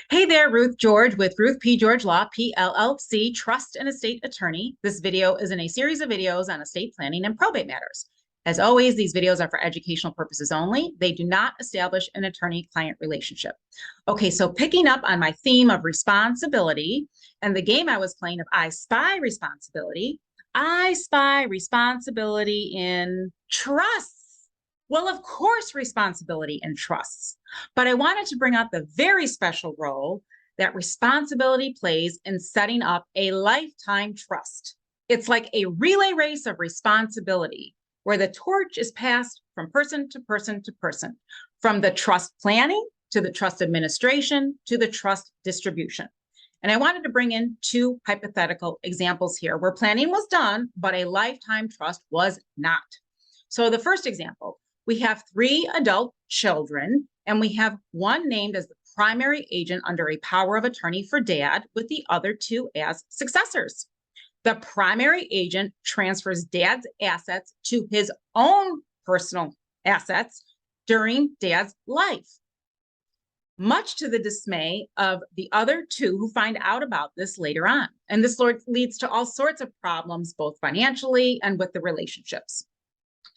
Hey there, Ruth George with Ruth P. George Law, PLLC, Trust and Estate Attorney. This video is in a series of videos on estate planning and probate matters. As always, these videos are for educational purposes only. They do not establish an attorney-client relationship. Okay, so picking up on my theme of responsibility and the game I was playing of I Spy Responsibility, I spy responsibility in trusts. Well, of course, responsibility in trusts. But I wanted to bring out the very special role that responsibility plays in setting up a lifetime trust. It's like a relay race of responsibility where the torch is passed from person to person to person, from the trust planning to the trust administration to the trust distribution. And I wanted to bring in two hypothetical examples here where planning was done, but a lifetime trust was not. So the first example, we have 3 adult children, and we have one named as the primary agent under a power of attorney for dad, with the other 2 as successors. The primary agent transfers dad's assets to his own personal assets during dad's life, much to the dismay of the other 2 who find out about this later on. And this leads to all sorts of problems, both financially and with the relationships.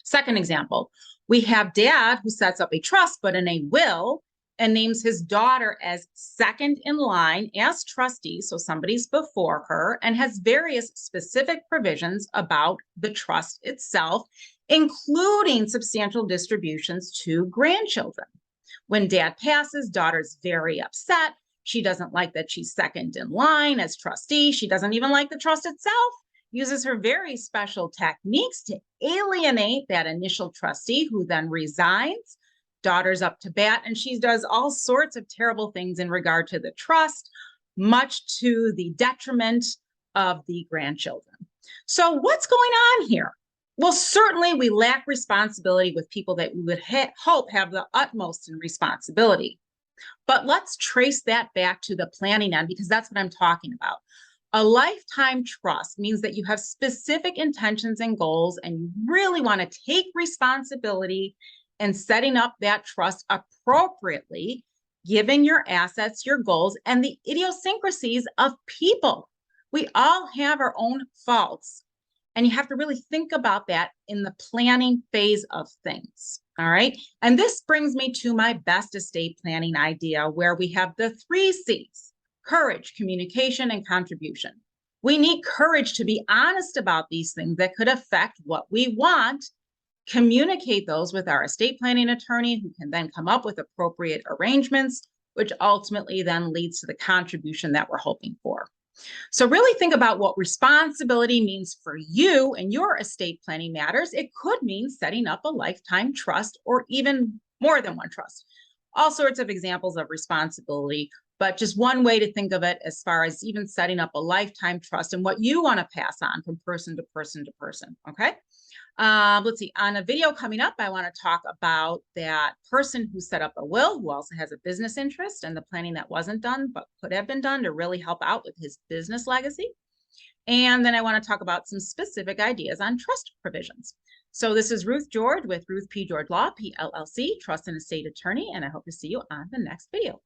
Second example, we have dad who sets up a trust, but in a will, and names his daughter as second in line as trustee, so somebody's before her, and has various specific provisions about the trust itself, including substantial distributions to grandchildren. When dad passes, daughter's very upset. She doesn't like that she's second in line as trustee. She doesn't even like the trust itself. Uses her very special techniques to alienate that initial trustee, who then resigns. Daughter's up to bat, and she does all sorts of terrible things in regard to the trust, much to the detriment of the grandchildren. So what's going on here? Well, certainly we lack responsibility with people that we would hope have the utmost in responsibility. But let's trace that back to the planning end, because that's what I'm talking about. A lifetime trust means that you have specific intentions and goals, and you really want to take responsibility in setting up that trust appropriately, given your assets, your goals, and the idiosyncrasies of people. We all have our own faults, and you have to really think about that in the planning phase of things. All right. And this brings me to my best estate planning idea, where we have the 3 C's. Courage, communication, and contribution. We need courage to be honest about these things that could affect what we want, communicate those with our estate planning attorney, who can then come up with appropriate arrangements, which ultimately then leads to the contribution that we're hoping for. So really think about what responsibility means for you and your estate planning matters. It could mean setting up a lifetime trust, or even more than one trust. All sorts of examples of responsibility, but just one way to think of it as far as even setting up a lifetime trust and what you want to pass on from person to person to person. Okay. Let's see. On a video coming up, I want to talk about that person who set up a will, who also has a business interest, and the planning that wasn't done but could have been done to really help out with his business legacy. And then I want to talk about some specific ideas on trust provisions. So this is Ruth George with Ruth P. George Law, PLLC, Trust and Estate Attorney, and I hope to see you on the next video.